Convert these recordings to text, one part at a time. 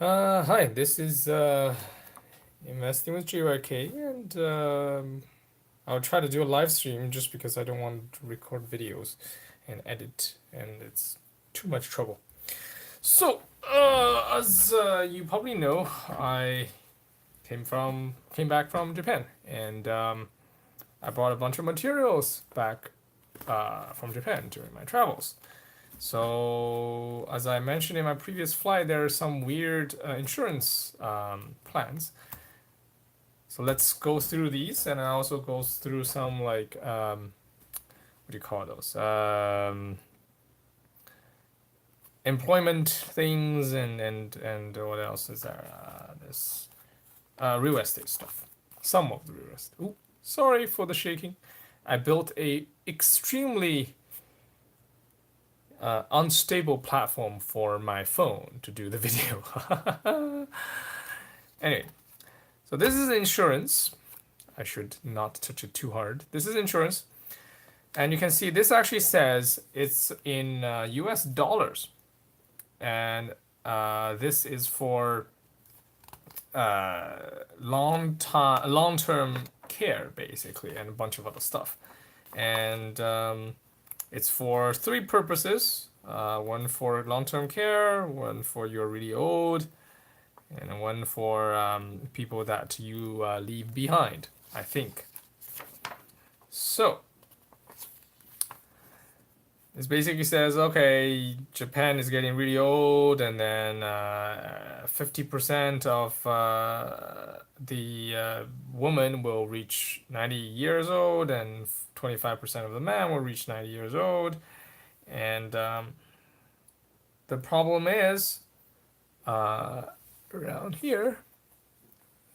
Hi, this is Investing with GYK, and I'll try to do a live stream just because I don't want to record videos and edit, and it's too much trouble. So, as you probably know, I came back from Japan, and I brought a bunch of materials back from Japan during my travels. So, as I mentioned in my previous flight, there are some weird insurance plans. So let's go through these, and I also go through some like what do you call those? Employment things and what else is there? This real estate stuff. Some of the real estate. Ooh, sorry for the shaking. I built a extremely unstable platform for my phone to do the video. Anyway, so this is insurance. I should not touch it too hard. This is insurance. And you can see this actually says it's in US dollars. And this is for long-term care, basically, and a bunch of other stuff. And it's for three purposes. One for long-term care, one for you're really old, and one for people that you leave behind, I think. So, this basically says, okay, Japan is getting really old, and then 50% of the woman will reach 90 years old, and 25% of the man will reach 90 years old. And the problem is around here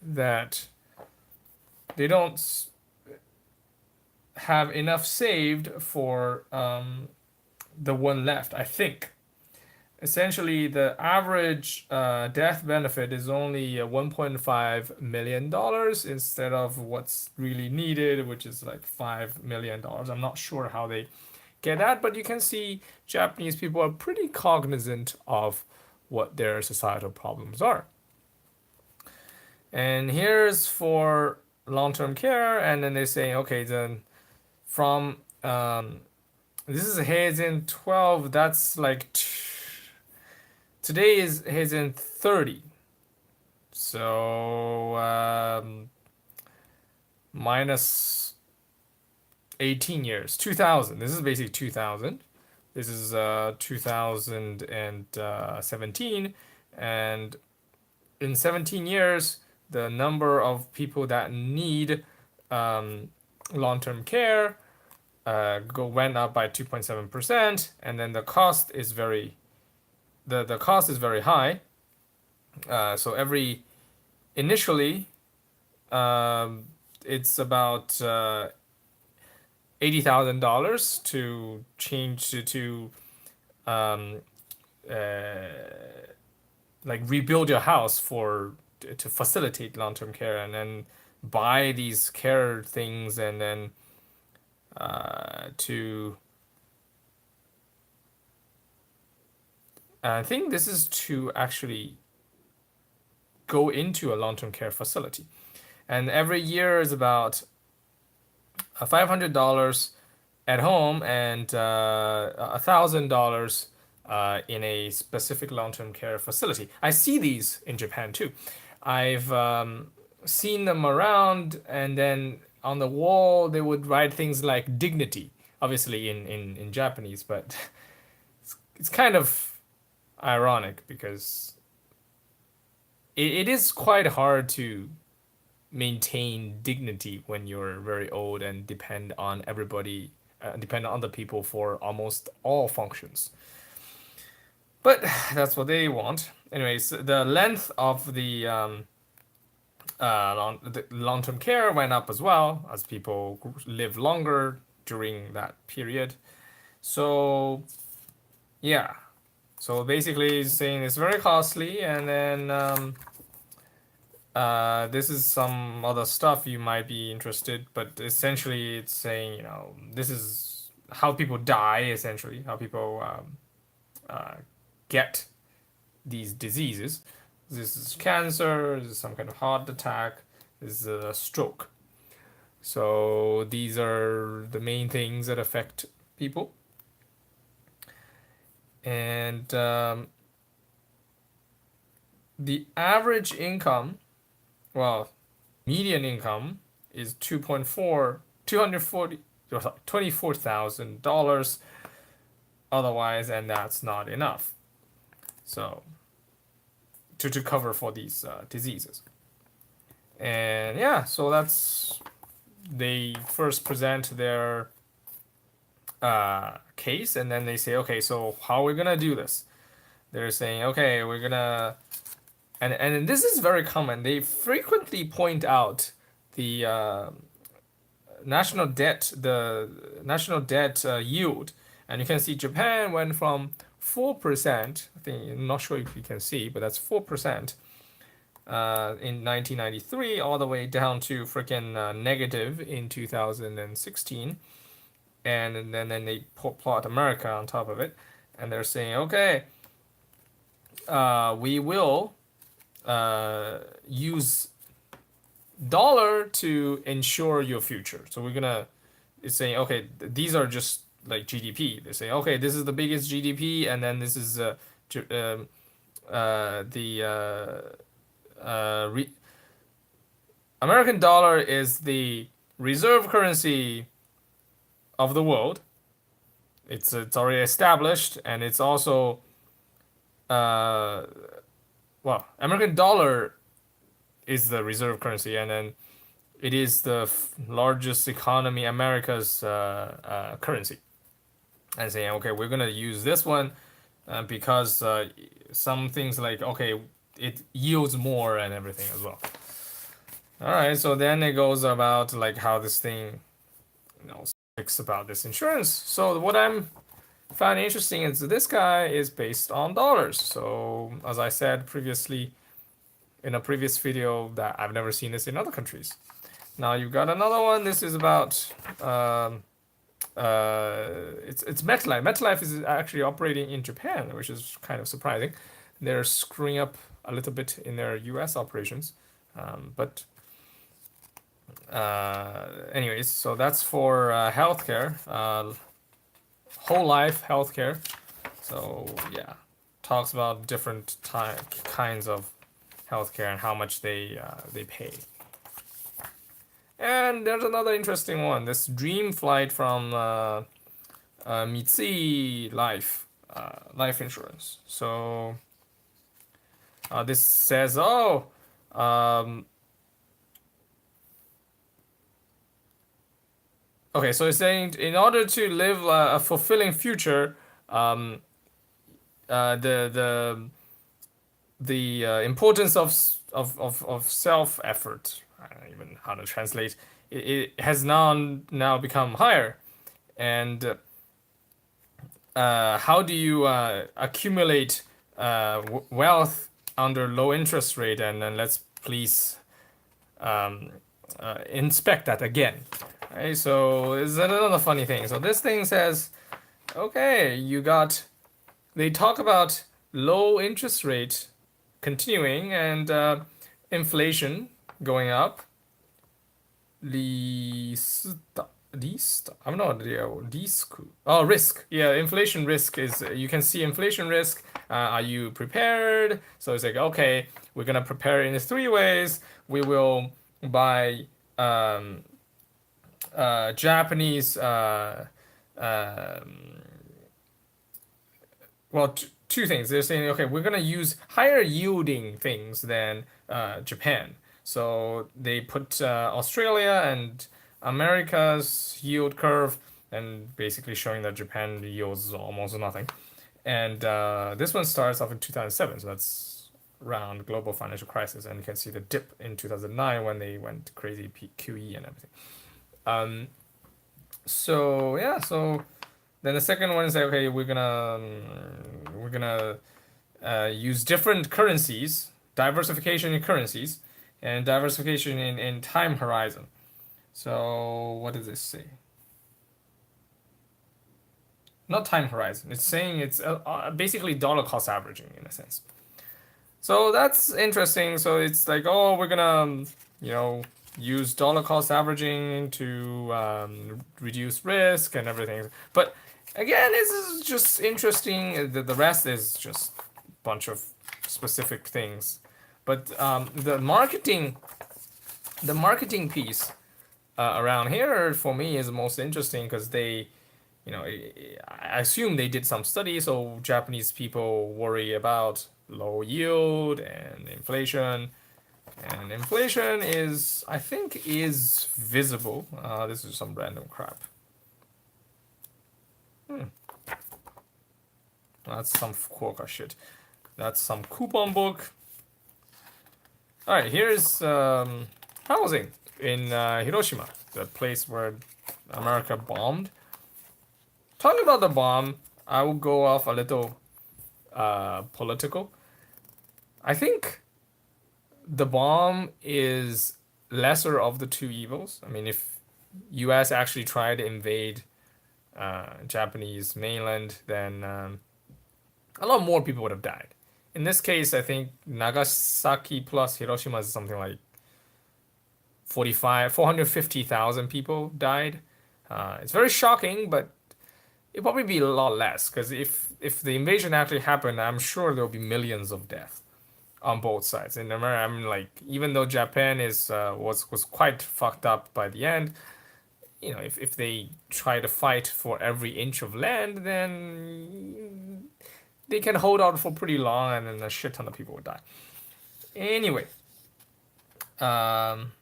that they don't have enough saved for the one left, I think. Essentially, the average death benefit is only $1.5 million instead of what's really needed, which is like $5 million. I'm not sure how they get that, but you can see Japanese people are pretty cognizant of what their societal problems are. And here's for long-term care, and then they say, okay, then from this is Heizen 12, that's like today is Heizen 30. So minus 18 years, 2000. This is basically 2000. This is 2017, and in 17 years, the number of people that need long-term care went up by 2.7%, and then the cost is very high. So initially, it's about $80,000 to change to like rebuild your house to facilitate long-term care, and then buy these care things, and then to I think this is to actually go into a long-term care facility. And every year is about $500 at home, and $1,000 in a specific long-term care facility. I see these in Japan too. I've seen them around, and then on the wall they would write things like dignity, obviously in Japanese, but it's kind of ironic because it is quite hard to maintain dignity when you're very old and depend on the people for almost all functions. But that's what they want. Anyways, the length of the long-term care went up as well as people live longer during that period. So yeah, so basically saying it's very costly, and then this is some other stuff you might be interested, but essentially it's saying, this is how people die, essentially, how people get these diseases. This is cancer. This is some kind of heart attack. This is a stroke. So these are the main things that affect people. And the average income, well, median income is 24,000 dollars otherwise, and that's not enough. So to cover for these diseases. And yeah, so that's they first present their case, and then they say, okay, so how are we gonna do this? They're saying, okay, we're gonna, and this is very common. They frequently point out the national debt yield, and you can see Japan went from 4%. I think I'm not sure if you can see, but that's 4%. In 1993, all the way down to freaking negative in 2016, and then they plot America on top of it, and they're saying, okay, we will use dollar to ensure your future. So we're gonna, it's saying, okay, these are just like GDP. They say, okay, this is the biggest GDP, and then this is the American dollar is the reserve currency of the world. It's already established, and it's also well, American dollar is the reserve currency, and then it is the largest economy, America's currency. And saying, okay, we're gonna use this one because some things like, okay, it yields more and everything as well. All right, so then it goes about like how this thing, speaks about this insurance. So what I'm found interesting is this guy is based on dollars. So as I said previously in a previous video, that I've never seen this in other countries. Now you've got another one. This is about it's MetLife. MetLife is actually operating in Japan, which is kind of surprising. They're screwing up a little bit in their U.S. operations, but anyways, so that's for healthcare, whole life healthcare. So yeah, talks about different kinds of healthcare and how much they pay. And there's another interesting one. This dream flight from Mitsui Life, life insurance. So this says, oh, okay, so it's saying in order to live a fulfilling future, the importance of self effort. I don't even know how to translate. It has now become higher, and how do you accumulate wealth under low interest rate? And then let's please inspect that again. Right, so is another funny thing. So this thing says, okay, they talk about low interest rate continuing and inflation going up. I'm not risk. Yeah, inflation risk is, you can see inflation risk. Are you prepared? So it's like, okay, we're gonna prepare in 3 ways. We will buy Japanese well, two things. They're saying, okay, we're gonna use higher yielding things than Japan. So they put Australia and America's yield curve, and basically showing that Japan yields almost nothing. And this one starts off in 2007, so that's around global financial crisis, and you can see the dip in 2009 when they went crazy QE and everything. So yeah, so then the second one is like, okay, we're gonna use different currencies, diversification in currencies, and diversification in time horizon. So what does this say? Not time horizon. It's saying it's basically dollar cost averaging in a sense. So that's interesting. So it's like, oh, we're gonna, you know, use dollar cost averaging to reduce risk and everything. But again, this is just interesting. The rest is just a bunch of specific things. But the marketing piece around here for me is the most interesting because they, you know, I assume they did some study, so Japanese people worry about low yield and inflation. And inflation is, I think, is visible. This is some random crap. Hmm, that's some Fukuoka shit. That's some coupon book. All right, here's housing in Hiroshima, the place where America bombed. Talking about the bomb, I will go off a little political. I think the bomb is lesser of the two evils. I mean, if U.S. actually tried to invade Japanese mainland, then a lot more people would have died. In this case, I think Nagasaki plus Hiroshima is something like 450,000 people died. It's very shocking, but it'd probably be a lot less because if the invasion actually happened, I'm sure there'll be millions of deaths on both sides. In America, I mean, like even though Japan is was quite fucked up by the end, you know, if they try to fight for every inch of land, then they can hold out for pretty long, and then a shit ton of people would die. Anyway, um,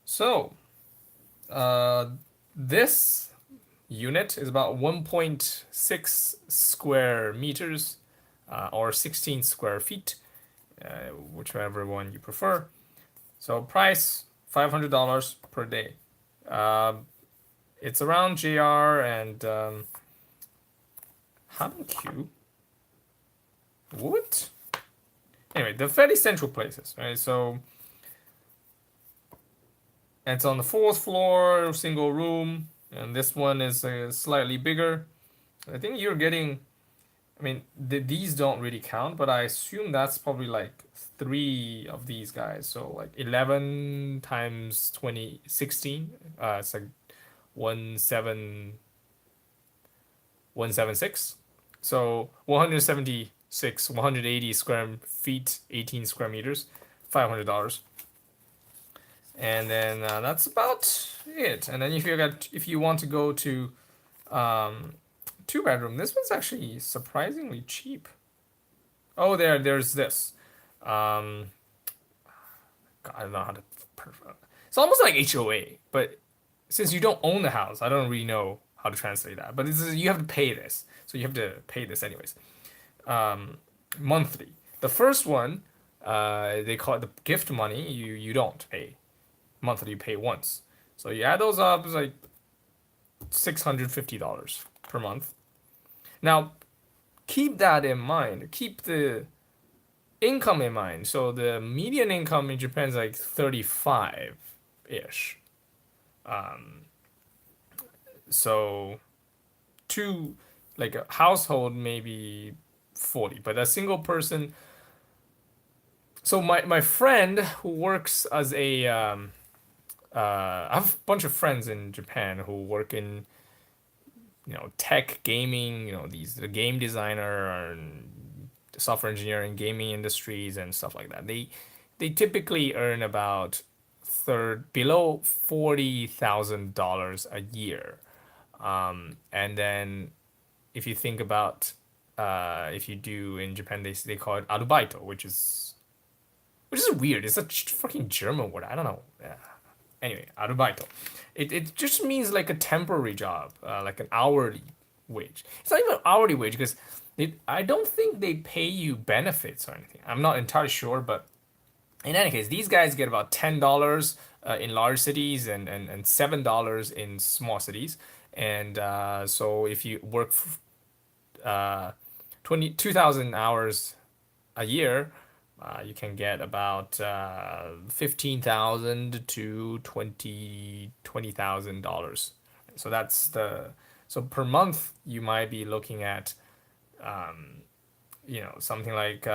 so uh, this unit is about 1.6 square meters or 16 square feet, whichever one you prefer. So price $500 per day. Uh, it's around JR and Hankyu. What? Anyway, they're fairly central places, right? So it's on the fourth floor, single room, and this one is slightly bigger. I think you're getting. I mean, these don't really count, but I assume that's probably like three of these guys. So like 11 times 20, 16. It's like 17176. So 176, 180 square feet, 18 square meters, $500. And then that's about it. And then if you want to go to um, two bedroom, this one's actually surprisingly cheap. Oh, there's this. Um, God, I don't know how to. It's almost like HOA, but since you don't own the house, I don't really know how to translate that. But you have to pay this, so you have to pay this anyways, um, monthly. The first one, they call it the gift money. You don't pay monthly. You pay once. So you add those up, it's like $650 per month. Now keep that in mind. Keep the income in mind. So the median income in Japan is like 35 ish. Um, so two, like a household maybe 40, but a single person. So my friend who works as a I have a bunch of friends in Japan who work in, you know, tech, gaming, you know, the game designer and software engineering, gaming industries and stuff like that. They typically earn about third below $40,000 a year. And then if you think about if you do in Japan, they call it arubaito, which is weird. It's a fucking German word. I don't know. Yeah. Anyway, arubaito. It just means like a temporary job, like an hourly wage. It's not even hourly wage because I don't think they pay you benefits or anything. I'm not entirely sure, but in any case, these guys get about $10 in large cities and $7 in small cities. And so if you work 22,000 hours a year, you can get about 15,000 to $20,000. So that's so per month you might be looking at you know something like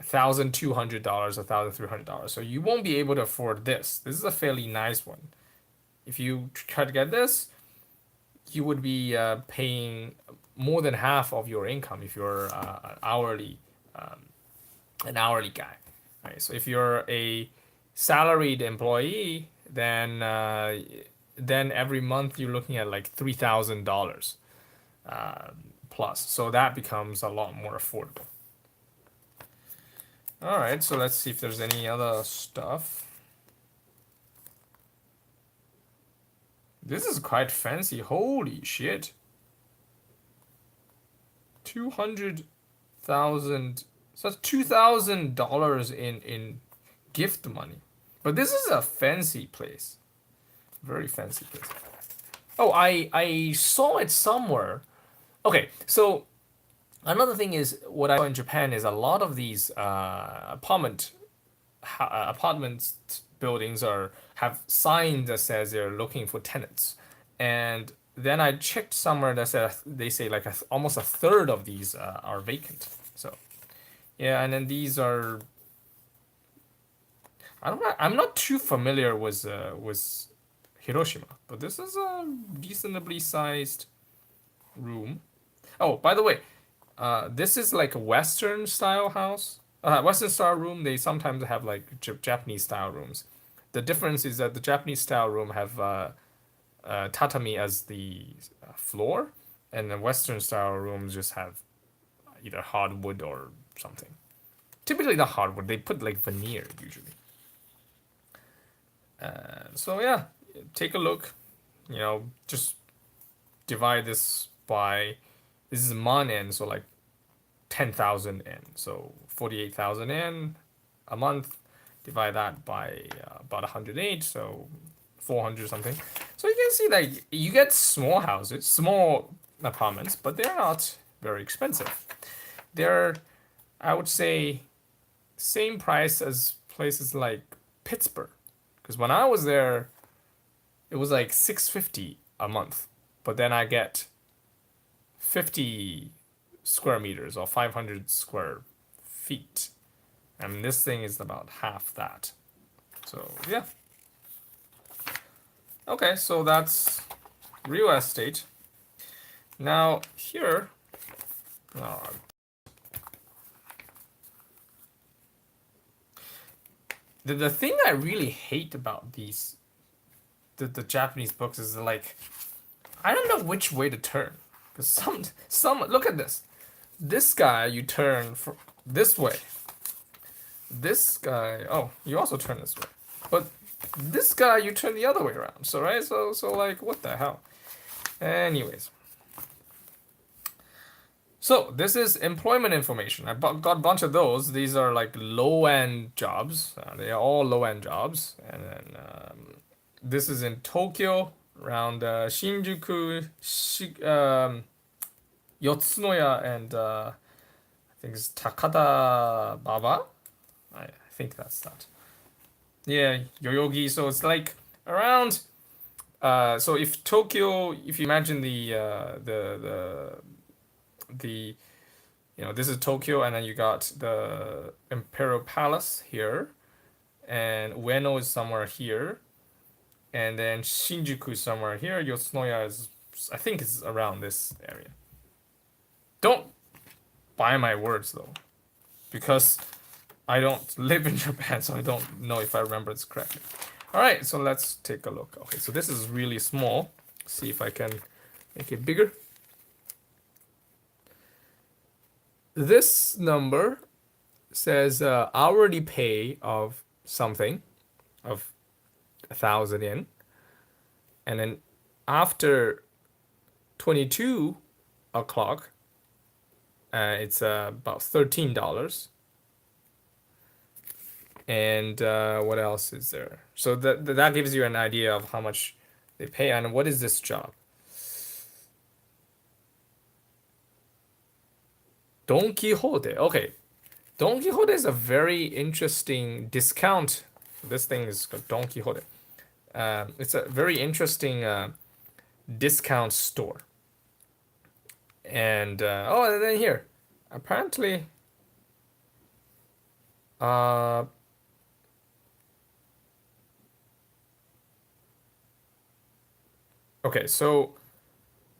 $1,200, $1,300. So you won't be able to afford this. This is a fairly nice one. If you try to get this, you would be paying more than half of your income if you're um, an hourly guy, right? So if you're a salaried employee, then every month you're looking at like $3,000 plus. So that becomes a lot more affordable. All right, so let's see if there's any other stuff. This is quite fancy. Holy shit. 200,000. So that's $2,000 in gift money. But this is a fancy place. Very fancy place. Oh, I saw it somewhere. Okay, so another thing is what I saw in Japan is a lot of these apartments buildings are have signs that says they're looking for tenants, and then I checked somewhere that said they say like almost a third of these are vacant. So yeah, and then these are I'm not too familiar with Hiroshima, but this is a reasonably sized room. Oh, by the way, this is like a Western style house. Western style room. They sometimes have like Japanese style rooms. The difference is that the Japanese style room have tatami as the floor, and the Western style rooms just have either hardwood or something. Typically not hardwood. They put like veneer usually. So yeah, take a look. Just divide this by. This is man yen, so like 10,000 yen. So 48,000 yen a month. Divide that by about 108, so 400 something. So you can see that you get small houses, small apartments, but they're not very expensive. They're, I would say, same price as places like Pittsburgh. Because when I was there, it was like 650 a month. But then I get 50 square meters or 500 square feet. And this thing is about half that. So, yeah. Okay, so that's real estate. Now, here, oh, the thing I really hate about the Japanese books is like, I don't know which way to turn. Because look at this. This guy, you turn this way. This guy, oh, you also turn this way. But this guy, you turn the other way around. So, right? So like, what the hell? Anyways. So, this is employment information. I got a bunch of those. These are like low-end jobs. They are all low-end jobs. And then this is in Tokyo, around Shinjuku, Yotsunoya, and I think it's Takada Baba. I think that's that. Yeah, Yoyogi. So it's like around. So if you imagine the this is Tokyo, and then you got the Imperial Palace here, and Ueno is somewhere here, and then Shinjuku is somewhere here. Yotsunoya is, I think, is around this area. Don't buy my words though, because I don't live in Japan, so I don't know if I remember this correctly. All right, so let's take a look. Okay, so this is really small. See if I can make it bigger. This number says hourly pay of something, of 1,000 yen, and then after 22 o'clock, it's about $13. And what else is there? So that gives you an idea of how much they pay. And what is this job? Don Quixote. Okay. Don Quixote is a very interesting discount. This thing is called Don Quixote. It's a very interesting discount store. And oh, and then here, apparently, Uh, okay, so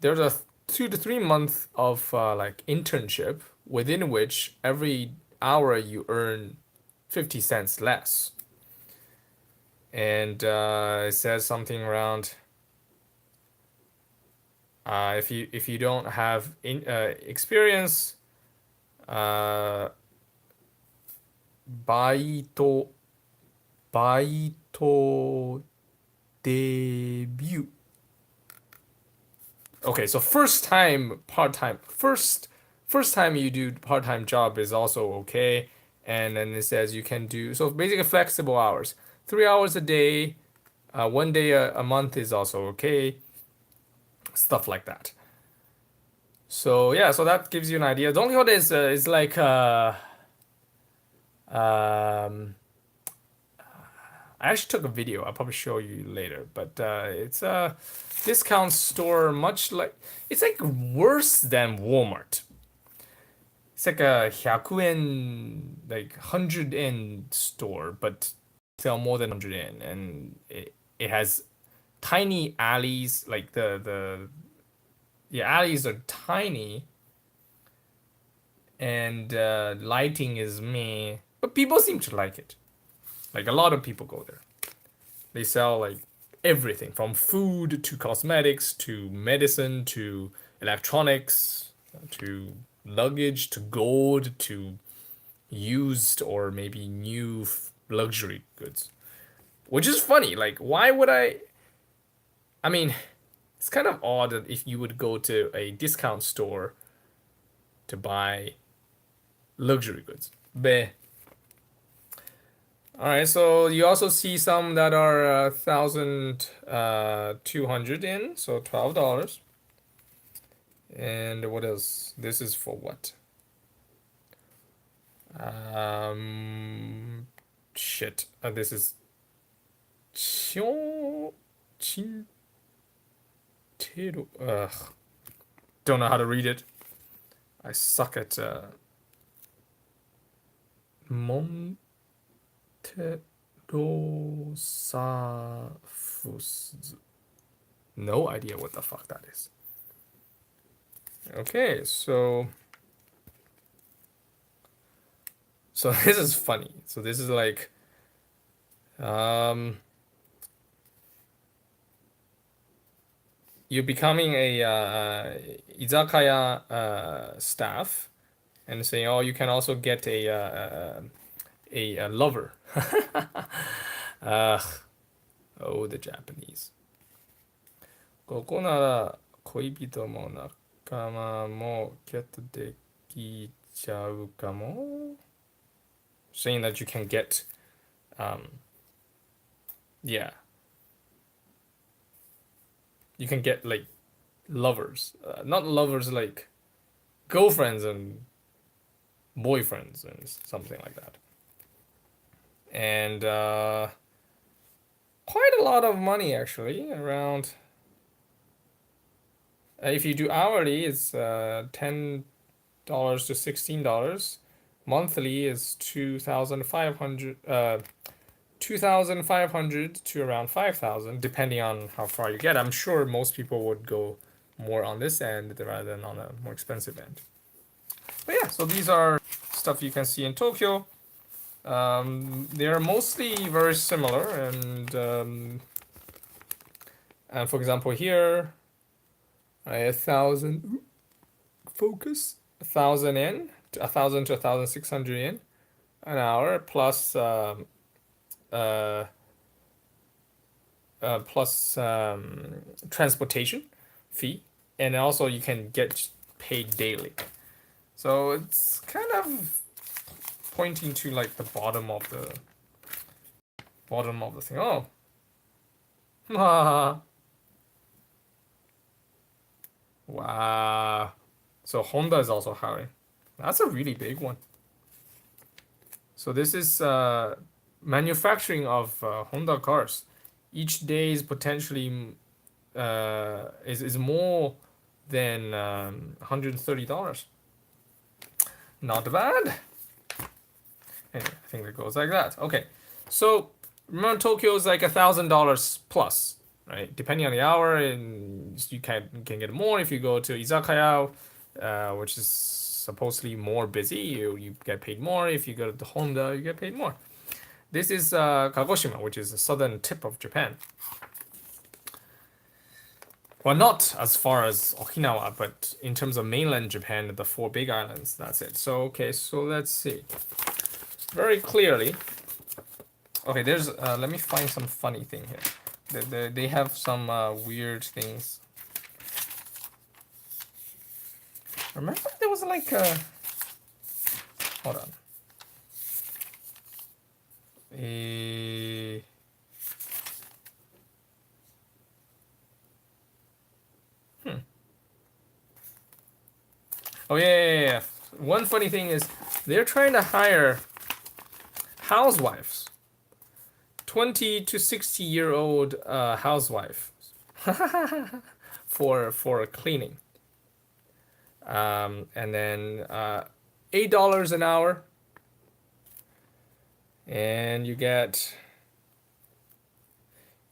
there's a 2 to 3 month of like internship within which every hour you earn 50 cents less. And it says something around if you don't have experience, uh, バイト、バイトデビュー Okay, so first time part-time. First time you do part-time job is also okay. And then it says you can do so basically flexible hours. 3 hours a day, 1 day a month is also okay. Stuff like that. So yeah, so that gives you an idea. Don Quixote is like um I actually took a video. I'll probably show you later, but it's a discount store, much like it's like worse than Walmart. It's like a 100yen, like 100 yen store, but sell more than 100 yen, and it has tiny alleys. Like the alleys are tiny, and lighting is meh, but people seem to like it. Like a lot of people go there. They sell like everything from food to cosmetics to medicine to electronics to luggage to gold to used or maybe new luxury goods. Which is funny. Like, why would I? I mean, it's kind of odd that if you would go to a discount store to buy luxury goods. But all right, so you also see some that are 1,200 in, so $12. And what else? This is for what? Um, shit. This is Chintero. Ugh. Don't know how to read it. I suck at Monterosafus. No idea what the fuck that is. Okay, so this is funny. So this is like you're becoming a izakaya staff and saying, oh, you can also get a lover. Ugh. Oh, the Japanese. ここなら恋人も仲間もゲットできちゃうかも saying that you can get yeah, you can get like lovers, not lovers, like girlfriends and boyfriends and something like that. And quite a lot of money actually, around if you do hourly it's $10 to $16. Monthly is 2,500 to around 5,000 depending on how far you get. I'm sure most people would go more on this end rather than on a more expensive end. But yeah, so these are stuff you can see in Tokyo. They are mostly very similar, and for example here, 1,000 focus 1,000 yen, 1,000 to 1,600 yen an hour plus transportation fee, and also you can get paid daily. So it's kind of pointing to like the bottom of the thing. Oh, wow. So Honda is also hiring. That's a really big one. So this is manufacturing of Honda cars. Each day is potentially is more than $130. Not bad. Anyway, think it goes like that. Okay, so remember Tokyo is like $1,000 plus, right? Depending on the hour, and you can get more if you go to izakaya, which is supposedly more busy. You get paid more. If you go to the Honda, you get paid more. This is Kagoshima, which is the southern tip of Japan. Well, not as far as Okinawa, but in terms of mainland Japan, the four big islands, that's it. So, okay, so let's see. Very clearly, okay, there's, let me find some funny thing here. They have some weird things. Remember there was like a, hold on. Oh yeah. One funny thing is they're trying to hire housewives, 20 to 60-year-old housewife, for cleaning. And then $8 an hour, and you get.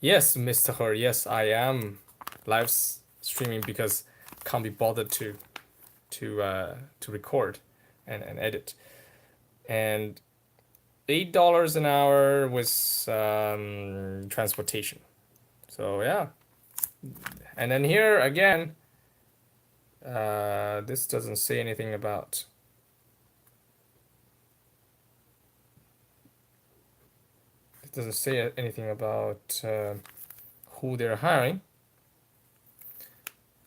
Yes, Mr. Her. Yes, I am live streaming because can't be bothered to record and edit. And $8 an hour with transportation. So yeah. And then here again, this doesn't say anything about. It doesn't say anything about who they're hiring.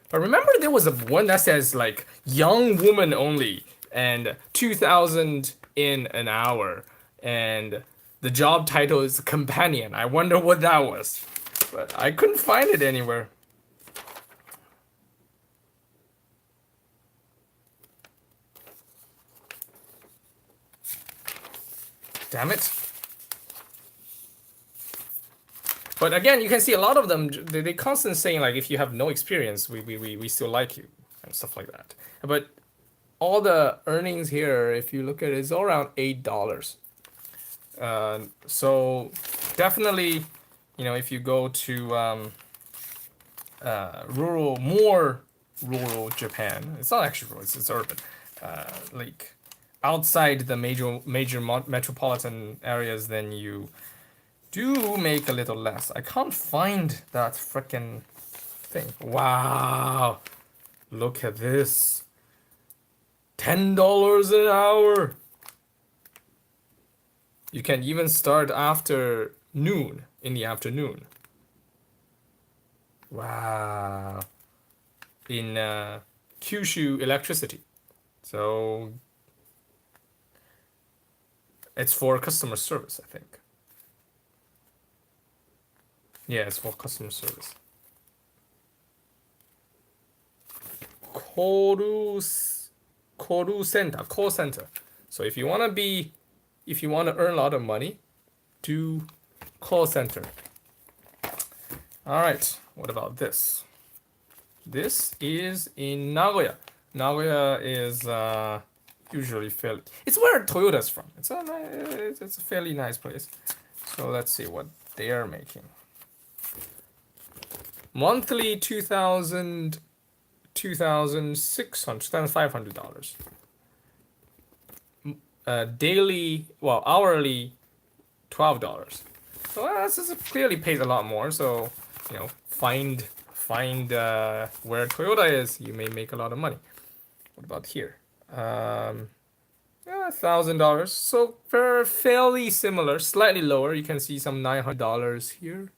But remember, there was a one that says like young woman only and 2,000 in an hour, and the job title is companion. I wonder what that was, but I couldn't find it anywhere. Damn it. But again, you can see a lot of them, they constantly saying like, if you have no experience, we still like you and stuff like that. But all the earnings here, if you look at it, is all around $8. So definitely, you know, if you go to more rural Japan, it's not actually rural, it's urban, like outside the major metropolitan areas, then you do make a little less. I can't find that frickin' thing. Wow, look at this. $10 an hour. You can even start after noon, in the afternoon. Wow. In Kyushu Electricity. So it's for customer service, I think. Yeah, it's for customer service. Call center. So if you want to earn a lot of money, do call center. All right, what about this? This is in Nagoya. Nagoya is usually fairly. It's where Toyota's from. It's a fairly nice place. So let's see what they are making. Monthly $2,600, $2,500. Daily, well, hourly, $12. So this clearly pays a lot more. So, you know, find where Toyota is, you may make a lot of money. What about here? $1,000. So fairly similar, slightly lower. You can see some $900 here.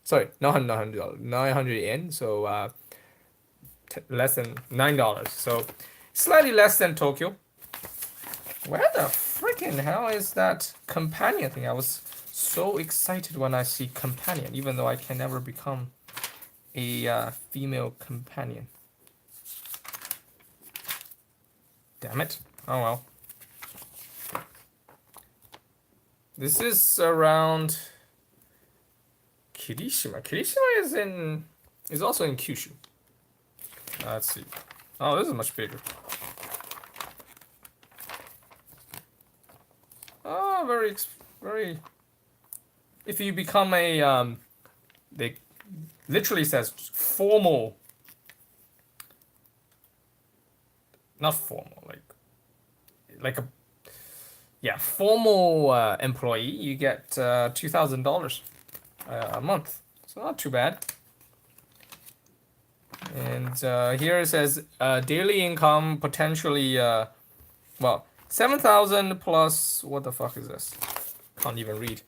Sorry, not $900, 900 yen. So less than $9. So slightly less than Tokyo. Where the freaking hell is that companion thing? I was so excited when I see companion, even though I can never become a female companion. Damn it. Oh well. This is around Kirishima. Kirishima is also in Kyushu. Let's see. Oh, this is much bigger. not very. If you become a they literally says formal, not formal, like a formal employee, you get $2,000 a month. So not too bad. And here it says daily income potentially well 7,000 plus what the fuck is this? Can't even read.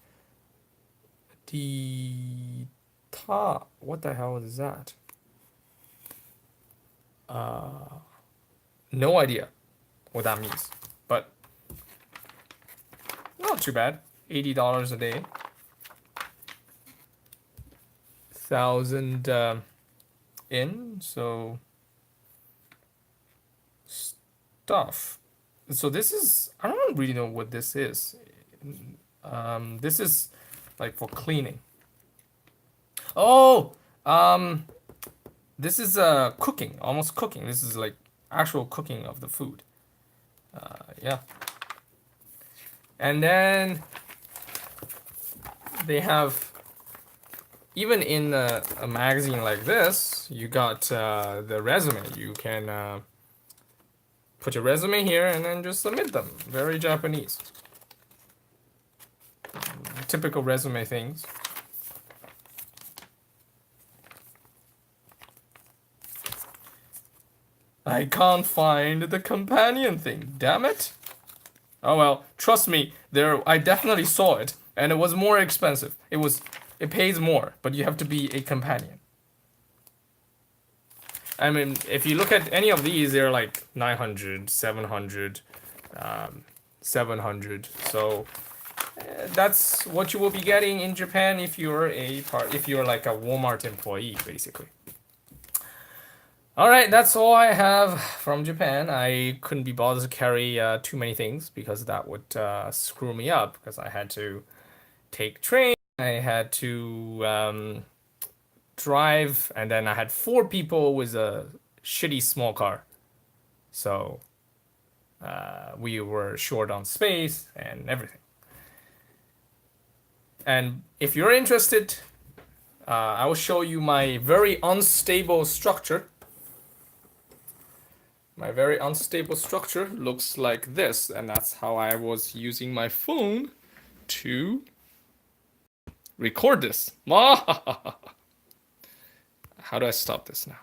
What the hell is that? No idea what that means, but not too bad. $80 a day. 1,000 in, so stuff. So this is, I don't really know what this is. This is like for cleaning. Oh, this is cooking, almost cooking. This is like actual cooking of the food. Yeah. And then they have, even in a magazine like this, you got the resume. You can put your resume here and then just submit them. Very Japanese. Typical resume things. I can't find the companion thing. Damn it. Oh well, trust me, I definitely saw it, and it was more expensive. It pays more, but you have to be a companion. I mean, if you look at any of these, they're like 900, 700, 700. So that's what you will be getting in Japan if you're like a Walmart employee, basically. All right, that's all I have from Japan. I couldn't be bothered to carry too many things because that would screw me up because I had to take train. I had to drive, and then I had 4 people with a shitty small car. So we were short on space and everything. And if you're interested, I will show you my very unstable structure. My very unstable structure looks like this, and that's how I was using my phone to record this. How do I stop this now?